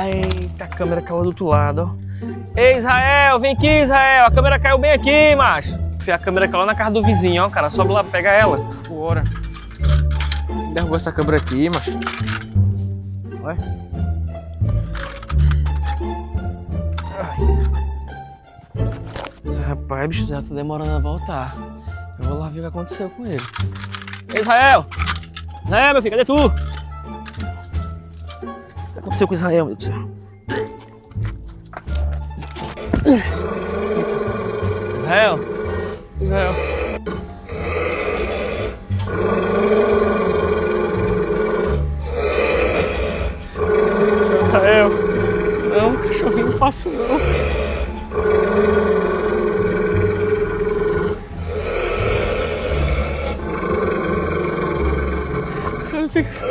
Eita, a câmera caiu do outro lado, ó. Ei, Israel, vem aqui, Israel. A câmera caiu bem aqui, macho. A câmera caiu lá na casa do vizinho, ó, cara. Sobe lá, pega ela. Bora. Derrubou essa câmera aqui, macho. Olha. Esse rapaz, bicho, já tá demorando a voltar. Eu vou lá ver o que aconteceu com ele. Ei, Israel! Israel, meu filho, cadê tu? O que aconteceu com Israel, meu Deus do céu? Israel! Israel! Seu Israel! Não, cachorrinho, não faço não! Eu fico...